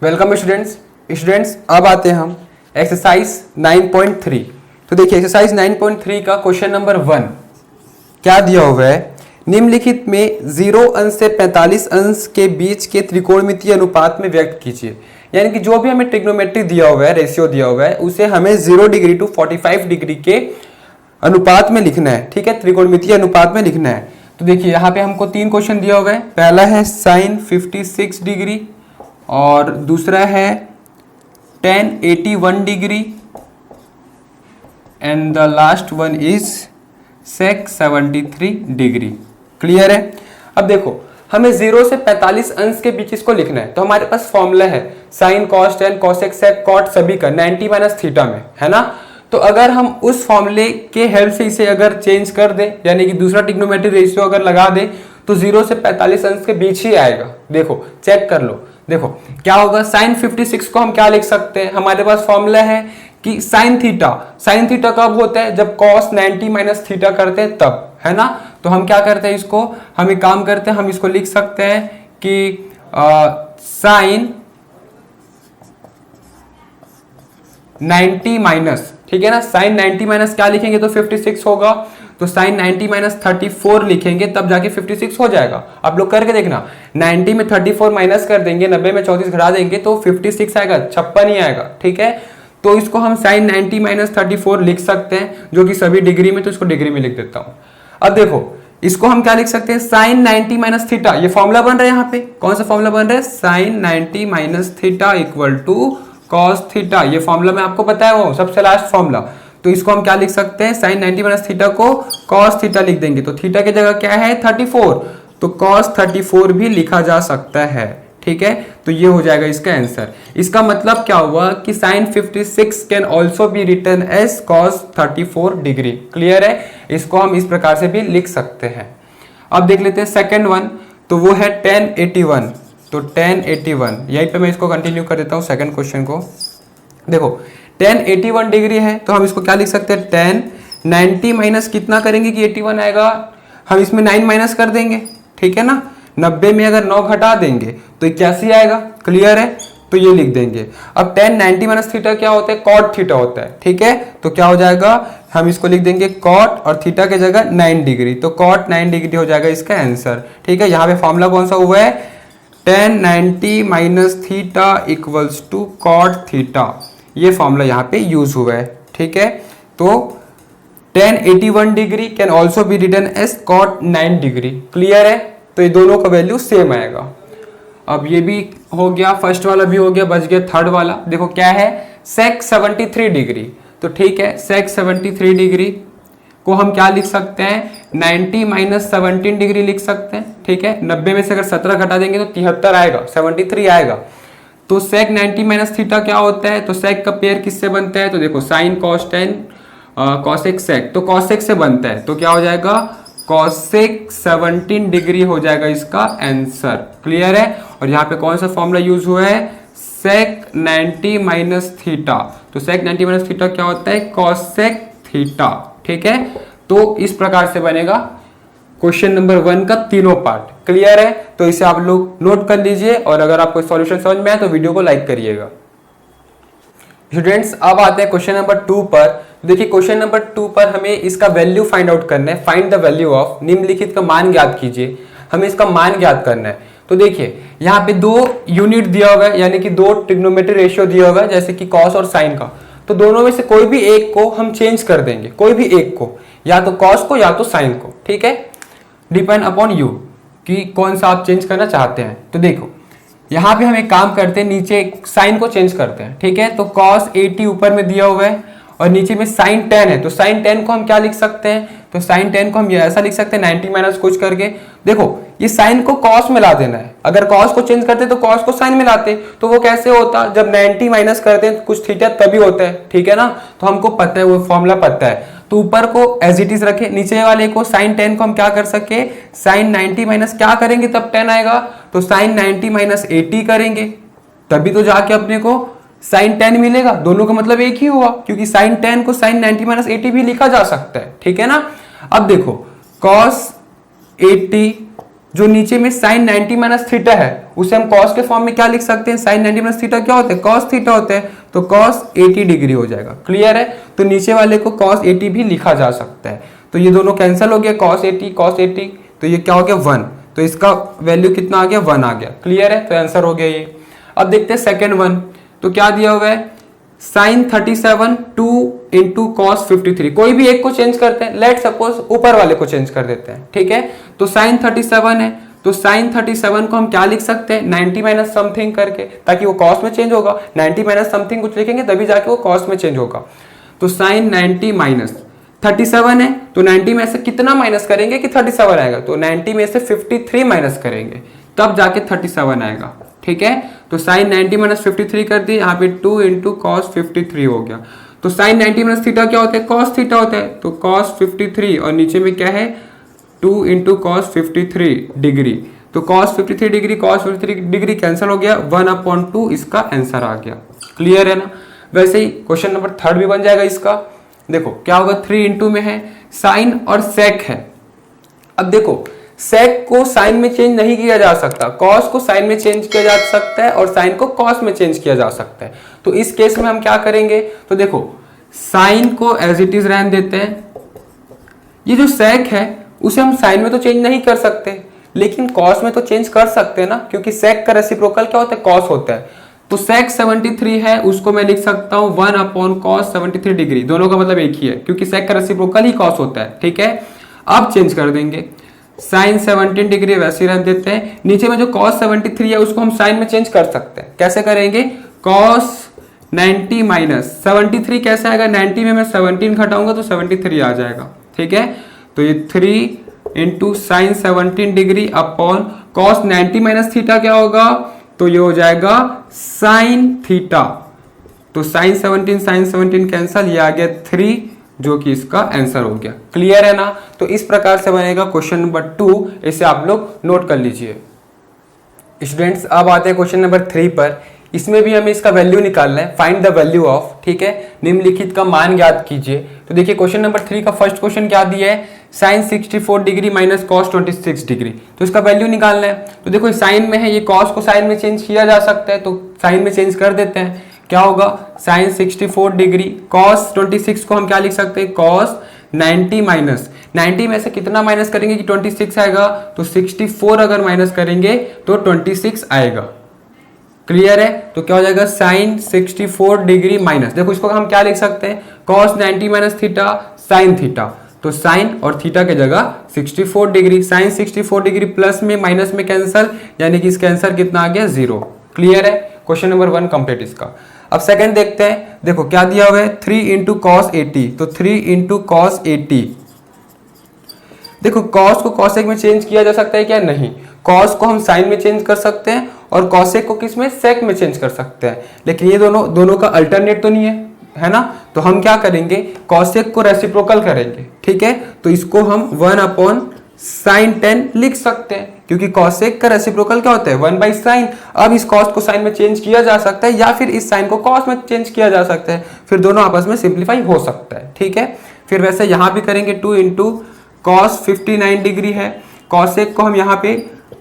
Welcome students अब आते हैं हम एक्सरसाइज 9.3। तो देखिए एक्सरसाइज 9.3 का क्वेश्चन नंबर 1 क्या दिया हुआ है। निम्नलिखित में 0 अंश से 45 अंश के बीच के त्रिकोणमितीय अनुपात में व्यक्त कीजिए। यानी कि जो भी हमें ट्रिग्नोमेट्री दिया हुआ है, रेशियो दिया हुआ है, उसे हमें 0 डिग्री टू 45 डिग्री के अनुपात में लिखना है। ठीक है, त्रिकोणमितीय अनुपात में लिखना है। तो देखिए यहाँ पे हमको 3 क्वेश्चन दिया हुआ है। पहला है साइन 56 डिग्री और दूसरा है tan 81 degree and the last one is sec 73 degree. Clear है। अब देखो हमें 0 से 45 अंश के बीच इसको लिखना है। तो हमारे पास फॉर्मूला है sin cos tan cosec sec cot सभी का 90 माइनस थीटा में, है ना। तो अगर हम उस फॉर्मूले के हेल्प से इसे अगर चेंज कर दे, यानी कि दूसरा ट्रिग्नोमेट्री रेशियो अगर लगा दे, तो 0 से 45 अंश के बीच ही आएगा। देखो चेक कर लो, देखो क्या होगा। साइन 56 को हम क्या लिख सकते हैं, हमारे पास फॉर्मूला है कि साइन थीटा कब होता है, जब कॉस 90 माइनस थीटा करते हैं तब, है ना। तो हम क्या करते हैं, इसको हम एक काम करते हैं, हम इसको लिख सकते हैं कि साइन 90 माइनस, ठीक है ना, साइन 90 माइनस क्या लिखेंगे तो 56 होगा। तो साइन 90 माइनस 34 लिखेंगे तब जाके 56 हो जाएगा। आप लोग करके देखना, 90 में 34 माइनस कर देंगे, 90 में 34 घटा देंगे तो 56 आएगा, 56 ही आएगा। ठीक है, तो इसको हम साइन 90 माइनस 34 लिख सकते हैं, जो कि सभी डिग्री में, तो इसको डिग्री में लिख देता हूं। अब देखो इसको हम क्या लिख सकते हैं, साइन 90 माइनस थीटा, ये फॉर्मूला बन रहा है। यहाँ पे कौन सा फॉर्मूला बन रहा है, sin 90 minus theta equal to cos theta. ये फॉर्मूला मैं आपको बताया वो सबसे लास्ट फॉर्मूला। तो इसको हम क्या लिख सकते हैं, साइन 90 माइनस थीटा को कॉस थीटा लिख देंगे। तो थीटा की जगह क्या है 34, तो कॉस 34 भी लिखा जा सकता है। ठीक है, तो ये हो जाएगा इसका आंसर। इसका मतलब क्या हुआ कि sin 56 can also be written as cos 34 degree. Clear है, इसको हम इस प्रकार से भी लिख सकते हैं। अब देख लेते हैं सेकेंड वन, तो वो है tan 81। तो tan 81 यहीं पे मैं इसको कंटिन्यू कर देता हूं सेकंड क्वेश्चन को। देखो tan 81 डिग्री है, तो हम इसको क्या लिख सकते हैं, tan 90 माइनस कितना करेंगे कि 81 आएगा, हम इसमें 9 माइनस कर देंगे। ठीक है ना, 90 में अगर 9 घटा देंगे तो 81 आएगा। क्लियर है, तो ये लिख देंगे। अब tan 90 माइनस थीटा क्या होता है, कॉट थीटा होता है। ठीक है, तो क्या हो जाएगा, हम इसको लिख देंगे कॉट और थीटा के जगह 9 डिग्री, तो कॉट 9 डिग्री हो जाएगा इसका आंसर। ठीक है, यहाँ पे फॉर्मूला कौन सा हुआ है, tan 90 minus theta equals to cot theta, ये फॉर्मूला यहाँ पे यूज हुआ है। ठीक है, तो tan 81 degree can also be written as cot 9 degree. Clear है, तो ये दोनों का वैल्यू सेम आएगा। अब ये भी हो गया, फर्स्ट वाला भी हो गया, बच गया थर्ड वाला। देखो क्या है, sec 73 डिग्री। तो ठीक है, sec 73 डिग्री को हम क्या लिख सकते हैं, 90 माइनस 17 डिग्री लिख सकते हैं। ठीक है, 90 में से अगर 17 घटा देंगे तो 73 आएगा, 73 आएगा। तो sec 90 माइनस थीटा क्या होता है, तो sec का पेयर किससे बनता है, तो देखो sin cos tan cosec sec, तो कॉसेक से बनता है, तो क्या हो जाएगा कॉसेक 17 डिग्री हो जाएगा इसका आंसर। क्लियर है, और यहाँ पे कौन सा फॉर्मूला यूज हुआ है, sec 90 माइनस थीटा। तो sec 90 माइनस थीटा क्या होता है, कॉसेक थीटा। ठीक है, तो इस प्रकार से बनेगा क्वेश्चन नंबर 1 का तीनों पार्ट। क्लियर है, तो इसे आप लोग नोट कर लीजिए, और अगर आपको सॉल्यूशन समझ में आए तो वीडियो को लाइक करिएगा। स्टूडेंट्स अब आते हैं क्वेश्चन नंबर 2 पर। देखिए क्वेश्चन नंबर 2 पर हमें इसका वैल्यू फाइंड आउट करना है। फाइंड द वैल्यू ऑफ, निम्नलिखित का मान ज्ञात कीजिए। हमें इसका मान ज्ञात करना है। तो देखिए यहाँ पे 2 यूनिट दिया हुआ है, यानी कि 2 ट्रिग्नोमेट्री रेशियो दिया हुआ है, जैसे कि कॉस और साइन का। तो दोनों में से कोई भी एक को हम चेंज कर देंगे, कोई भी एक को, या तो कॉस को या तो साइन को। ठीक है, डिपेंड अपॉन यू कि कौन सा आप चेंज करना चाहते हैं। तो देखो यहाँ पे हम एक काम करते हैं, नीचे साइन को चेंज करते हैं। ठीक है, तो cos 80 ऊपर में दिया हुआ है और नीचे में sin 10 है, तो sin 10 को हम क्या लिख सकते हैं, तो sin 10 को हम ऐसा लिख सकते हैं 90 माइनस कुछ करके। देखो ये sin को cos में ला देना है, अगर cos को चेंज करते तो cos को sin में लाते, तो वो कैसे होता, जब 90 माइनस करते हैं कुछ थीटा तभी होता है। ठीक है ना, तो हमको पता है, वो फॉर्मूला पता है। तो ऊपर को एज इट इज रखे, नीचे वाले को sin 10 को हम क्या कर सके, sin 90 माइनस क्या करेंगे तब 10 आएगा, तो sin 90 माइनस 80 करेंगे, तभी तो जाके अपने को sin 10 मिलेगा। दोनों का मतलब एक ही हुआ, क्योंकि sin 10 को sin 90 माइनस 80 भी लिखा जा सकता है। ठीक है ना, अब देखो cos 80 जो नीचे में साइन 90 माइनस थीटा है उसे हम कॉस के फॉर्म में क्या लिख सकते हैं, साइन 90 माइनस थीटा क्या होते हैं, कॉस थीटा होते हैं, तो कॉस 80 डिग्री हो जाएगा। क्लियर है, तो नीचे वाले को कॉस 80 भी लिखा जा सकता है। तो ये दोनों कैंसिल हो गया, कॉस 80, तो ये क्या हो गया 1, तो इसका वैल्यू कितना आ गया 1 आ गया। क्लियर है, तो आंसर हो गया ये। अब देखते हैं सेकेंड वन, तो क्या दिया हुआ है, साइन 37 2 इंटू कॉस 53, कोई भी एक को चेंज करते हैं, लेट सपोज ऊपर वाले को चेंज कर देते हैं, ठीक है। तो साइन 37 है, तो साइन 37 को हम क्या लिख सकते हैं, 90 माइनस समथिंग करके, ताकि वो कॉस में चेंज होगा, 90 माइनस समथिंग कुछ लिखेंगे तभी जाके वो कॉस में चेंज होगा। तो साइन 90 माइनस 37 है, तो 90 में से कितना माइनस करेंगे कि 37 आएगा, तो 90 में से 53 माइनस करेंगे तब जाके 37 आएगा, ठीक है। तो साइन 90 माइनस 53 कर दिए, यहाँ पे 2 इंटू कॉस 53 हो गया। तो साइन 90 माइनस थीटा क्या होता है, कॉस थीटा होता है, तो कॉस 53 और नीचे में क्या है 2 इंटू कॉस 53 डिग्री, तो cos 53 degree cos 53 degree cancel हो गया, 1/2 इसका आंसर आ गया। क्लियर है ना। वैसे ही क्वेश्चन नंबर थर्ड भी बन जाएगा इसका। देखो क्या होगा, 3 इंटू में है साइन और सेक है। अब देखो सेक को साइन में चेंज नहीं किया जा सकता, कॉस को साइन में चेंज किया जा सकता है और साइन को कॉस में चेंज किया जा सकता है। तो इस केस में हम क्या करेंगे, तो देखो साइन को एज इट इज रहने देते हैं, ये जो सेक है उसे हम साइन में तो चेंज नहीं कर सकते लेकिन कॉस में तो चेंज कर सकते हैं ना, क्योंकि सेक का रेसिप्रोकल क्या होता है, कॉस होता है। तो सेक 73 है, उसको मैं लिख सकता हूं 1/cos 73 डिग्री, दोनों का मतलब एक ही है क्योंकि सेक का रेसिप्रोकल ही कॉस होता है, ठीक है। अब चेंज कर देंगे, साइन 17 डिग्री वैसे ही रख देते हैं, नीचे में जो cos 73 है उसको हम साइन में चेंज कर सकते हैं। कैसे करेंगे, cos 90 माइनस 73 कैसे आएगा, 90 में मैं 17 घटाऊंगा तो 73 आ जाएगा, ठीक है। तो ये 3 into sine 17 degree upon cos 90 minus theta क्या होगा, तो ये हो जाएगा साइन थीटा, तो साइन 17 कैंसल, ये आ गया 3 जो कि इसका आंसर हो गया। क्लियर है ना। तो इस प्रकार से बनेगा क्वेश्चन नंबर 2, इसे आप लोग नोट कर लीजिए स्टूडेंट्स। अब आते हैं क्वेश्चन नंबर 3 पर। इसमें भी हमें इसका वैल्यू निकालना है, फाइंड द वैल्यू ऑफ, ठीक है, निम्नलिखित का मान ज्ञात कीजिए। तो देखिए क्वेश्चन नंबर 3 का फर्स्ट क्वेश्चन क्या दिया है, sin 64 degree minus cos 26 degree, तो इसका वैल्यू निकालना है। तो देखो साइन में है, ये कॉस को साइन में चेंज किया जा सकता है, तो साइन में चेंज कर देते हैं। क्या होगा, साइन 64 डिग्री कॉस 26 को हम क्या लिख सकते हैं, कॉस 90 माइनस 90 में से कितना माइनस करेंगे कि 26 आएगा, तो 64 अगर माइनस करेंगे तो 26 आएगा। क्लियर है, तो क्या हो जाएगा साइन 64 डिग्री माइनस, देखो इसको हम क्या लिख सकते हैं, cos 90 minus theta sine theta, तो साइन और थीटा के जगह 64 डिग्री, साइन 64 डिग्री प्लस में माइनस में कैंसल, यानी कि इसका आंसर कितना आ गया 0। क्लियर है, क्वेश्चन नंबर 1 कंप्लीट इसका। अब सेकंड देखते हैं, देखो क्या दिया हुआ है 3 इंटू कॉस 80, तो 3 इंटू कॉस 80, देखो कॉस को कॉसेक में चेंज किया जा सकता है क्या, नहीं, कॉस को हम साइन में चेंज कर सकते हैं और कॉसेक को किस में, सेक में चेंज कर सकते हैं, लेकिन ये दोनों का अल्टरनेट तो नहीं है ना। तो हम क्या करेंगे, कॉसेक को रेसिप्रोकल करेंगे, ठीक है। तो इसको हम 1/sin 10 लिख सकते हैं क्योंकि कॉसेक का रेसिप्रोकल क्या होता है 1/sin। अब इस कॉस को साइन में चेंज किया जा सकता है या फिर इस साइन को कॉस में चेंज किया जा सकता है, फिर दोनों आपस में सिंप्लीफाई हो सकता है, ठीक है। फिर वैसे यहां भी करेंगे 2 इंटू कॉस 59 डिग्री है, कॉसेक को हम यहाँ पे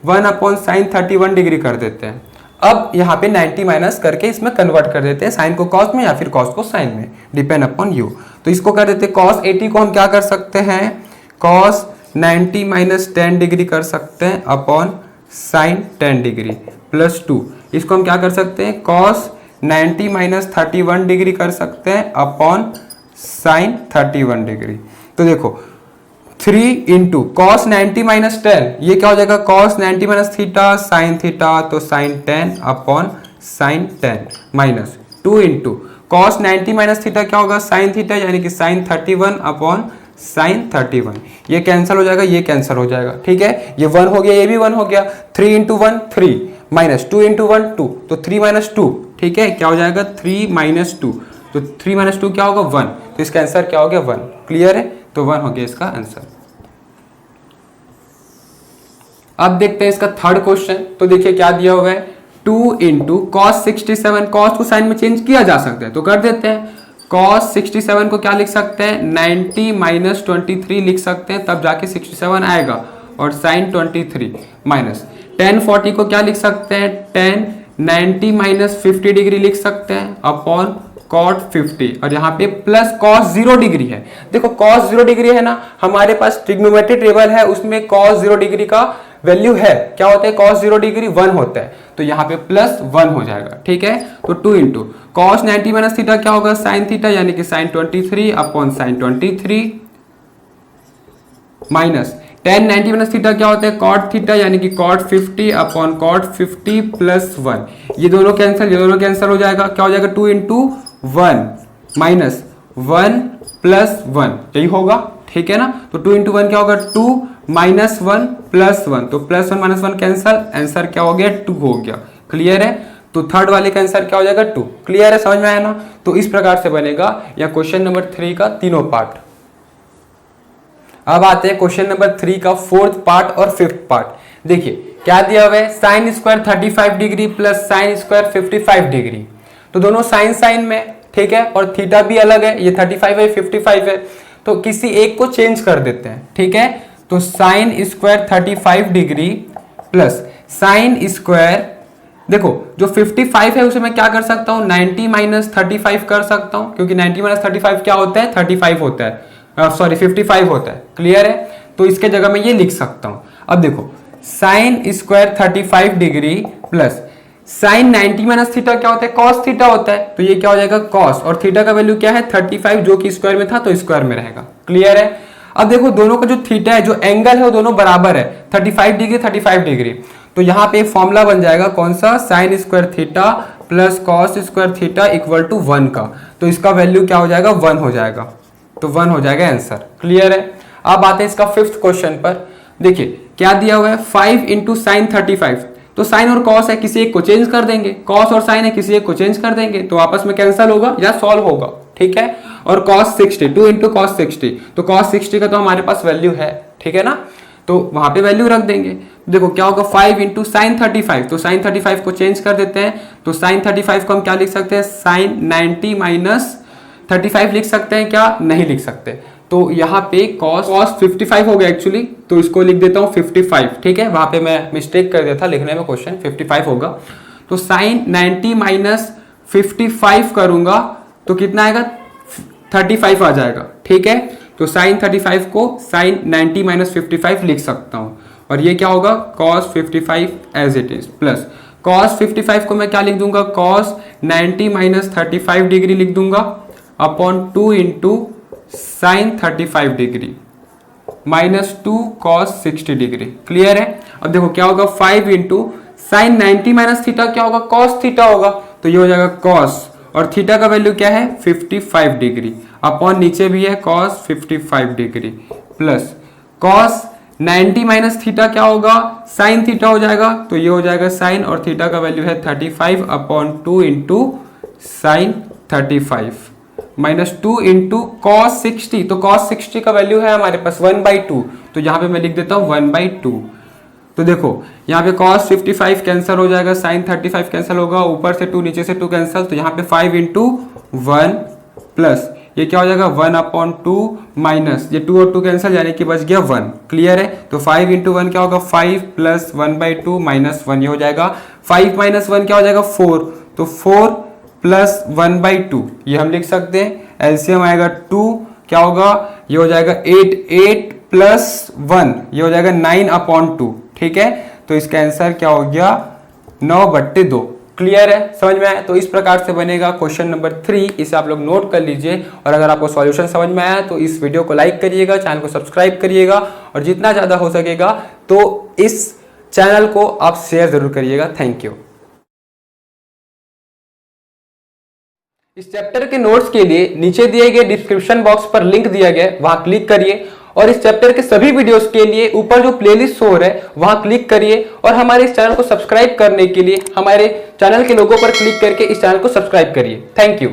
1/sin 31 डिग्री कर देते हैं। अब यहाँ पे 90 माइनस करके इसमें कन्वर्ट कर देते हैं, साइन को कॉस में या फिर कॉस को साइन में, डिपेंड अपॉन यू। तो इसको कर देते हैं, कॉस 80 को हम क्या कर सकते हैं, कॉस 90 माइनस 10 डिग्री कर सकते हैं अपॉन साइन 10 डिग्री प्लस 2, इसको हम क्या कर सकते हैं, कॉस 90 माइनस 31 डिग्री कर सकते हैं अपॉन साइन 31 डिग्री। तो देखो 3 इंटू कॉस 90 माइनस 10, ये क्या हो जाएगा, cos 90 minus theta sine theta, तो sine 10 upon sine 10 minus 2 into cos 90 minus theta क्या होगा, साइन थीटा, यानी कि साइन 31 अपॉन साइन 31, ये कैंसिल हो जाएगा, ये कैंसिल हो जाएगा, ठीक है। ये 1 हो गया, ये भी 1 हो गया, 3 इंटू 1 3 माइनस 2 इंटू 1 2, तो 3 माइनस 2, ठीक है, क्या हो जाएगा 3 माइनस 2, तो 3 माइनस 2 क्या होगा 1, तो इसका आंसर क्या हो गया 1। क्लियर है, तो 1 हो गया इसका आंसर। अब देखते हैं इसका थर्ड क्वेश्चन। तो देखिए क्या दिया हुआ है, 2 इंटू कॉस 67, कॉस को साइन में चेंज किया जा सकता है तो कर देते हैं, cos 67 को क्या लिख सकते हैं 90 माइनस 23 लिख सकते हैं, तब जाके 67 आएगा। और साइन 23 माइनस tan 40 को क्या लिख सकते हैं, tan 90 माइनस 50 डिग्री लिख सकते हैं अपॉन cot 50 और यहाँ पे प्लस cos 0 डिग्री है। देखो cos 0 डिग्री है ना, हमारे पास ट्रिग्नोमेट्री टेबल है उसमें cos 0 डिग्री का वैल्यू है, क्या होता है cos 0 डिग्री 1 होता है, तो यहाँ पे प्लस 1 हो जाएगा। ठीक है, तो 2 इंटू cos 90 माइनस थीटा क्या होगा, sin थीटा यानी कि sin 23 upon sin 23 minus tan 90 minus theta क्या होता है, cot थीटा यानी कि cot 50 अपॉन cot 50 प्लस 1। ये दोनों कैंसिल हो जाएगा, क्या हो जाएगा 2 इंटू 1 माइनस 1 प्लस 1, यही होगा। ठीक है ना, तो 2 इंटू 1 क्या होगा 2 माइनस 1 प्लस 1, तो प्लस 1 माइनस 1 कैंसिल, आंसर क्या हो गया 2 हो गया। क्लियर है, तो थर्ड वाले का आंसर क्या हो जाएगा 2। क्लियर है, समझ में आया ना। तो इस प्रकार से बनेगा या क्वेश्चन नंबर 3 का तीनों पार्ट। अब आते हैं क्वेश्चन नंबर 3 का फोर्थ पार्ट और फिफ्थ पार्ट। देखिए क्या दिया हुआ है, sine square 35 degree plus sine square 55 degree, तो दोनों साइन में, ठीक है, और थीटा भी अलग है, ये 35 है 55 है, तो किसी एक को चेंज कर देते हैं। ठीक है, तो sine square 35 degree plus sine square, देखो जो 55 है उसे मैं क्या कर सकता हूं 90 माइनस 35 कर सकता हूं, क्योंकि 90 माइनस 35 क्या होता है 35 होता है, सॉरी 55 होता है। क्लियर है, तो इसके जगह मैं ये लिख सकता हूं। अब देखो sine square 35 degree plus sign 90 minus theta क्या होता है कॉस थीटा होता है, तो ये क्या हो जाएगा कॉस, और थीटा का वैल्यू क्या है 35 जो कि स्क्वायर में था तो स्क्वायर में रहेगा। क्लियर है, अब देखो दोनों का जो थीटा है, जो एंगल है वो दोनों बराबर है, 35 डिग्री 35 डिग्री, तो यहाँ पे फॉर्मूला बन जाएगा कौन सा, sin square theta plus cos square theta equal to 1 का, तो इसका वैल्यू क्या हो जाएगा 1 हो जाएगा, तो 1 हो जाएगा आंसर। क्लियर है, अब आते हैं इसका फिफ्थ क्वेश्चन पर। देखिए क्या दिया हुआ है 5 इंटू साइन 35, तो साइन और कॉस है, किसी एक को चेंज कर देंगे, कॉस और साइन है किसी एक को चेंज कर देंगे, तो आपस में कैंसिल होगा या सॉल्व होगा। ठीक है, और कॉस 60, 2 इंटू कॉस 60, तो कॉस 60 का तो हमारे पास वैल्यू है, ठीक है ना, तो वहां पे वैल्यू रख देंगे। देखो क्या होगा 5 इंटू साइन 35, तो साइन 35 को चेंज कर देते हैं, तो साइन 35 को हम क्या लिख सकते हैं साइन 90 माइनस 35 लिख सकते हैं, क्या नहीं लिख सकते, तो यहाँ पे cos 55 हो गया एक्चुअली, तो इसको लिख देता हूँ 55। ठीक है, वहां पे मैं मिस्टेक कर दिया था लिखने में, क्वेश्चन 55 होगा, तो साइन 90 माइनस 55 करूंगा तो कितना आएगा 35 आ जाएगा। ठीक है, तो साइन 35 को साइन 90 माइनस 55 लिख सकता हूँ, और ये क्या होगा cos 55 as it is plus cos 55 को मैं क्या लिख दूंगा cos 90 माइनस 35 डिग्री लिख दूंगा upon 2 into sine 35 degree minus 2 cos 60 degree. Clear है, अब देखो क्या होगा 5 इंटू साइन 90 माइनस थीटा क्या होगा cos थीटा होगा, तो ये हो जाएगा cos, और थीटा का वैल्यू क्या है 55 डिग्री अपॉन नीचे भी है cos 55 degree plus cos 90 minus theta क्या होगा साइन थीटा हो जाएगा, तो ये हो जाएगा साइन, और थीटा का वैल्यू है 35 upon 2 into sine 35 minus 2 into cos 60, तो कॉस 60 का वैल्यू है हमारे पास 1/2, तो यहाँ पे मैं लिख देता हूँ 1/2। तो देखो यहाँ पे cos 55 कैंसिल हो जाएगा, साइन 35 कैंसिल होगा, ऊपर से 2 नीचे से 2 कैंसिल, तो यहाँ पे 5 इंटू 1 प्लस ये क्या हो जाएगा 1/2 माइनस ये 2 और 2 कैंसिल यानी कि बच गया 1। क्लियर है, तो 5 इंटू 1 क्या होगा 5 प्लस 1/2 माइनस 1, ये हो जाएगा 5 माइनस 1 क्या हो जाएगा 4, तो 4 प्लस 1/2 ये हम लिख सकते हैं, एलसीएम आएगा 2 क्या होगा ये हो जाएगा 8 प्लस 1 ये हो जाएगा 9/2। ठीक है, तो इसका आंसर क्या हो गया 9/2। क्लियर है, समझ में आया, तो इस प्रकार से बनेगा क्वेश्चन नंबर 3, इसे आप लोग नोट कर लीजिए, और अगर आपको सॉल्यूशन समझ में आया तो इस वीडियो को लाइक करिएगा, चैनल को सब्सक्राइब करिएगा, और जितना ज़्यादा हो सकेगा तो इस चैनल को आप शेयर जरूर करिएगा। Thank you. इस चैप्टर के नोट्स के लिए नीचे दिए गए डिस्क्रिप्शन बॉक्स पर लिंक दिया गया है, वहां क्लिक करिए, और इस चैप्टर के सभी वीडियोस के लिए ऊपर जो प्लेलिस्ट शो हो रहा है वहां क्लिक करिए, और हमारे इस चैनल को सब्सक्राइब करने के लिए हमारे चैनल के लोगो पर क्लिक करके इस चैनल को सब्सक्राइब करिए। Thank you.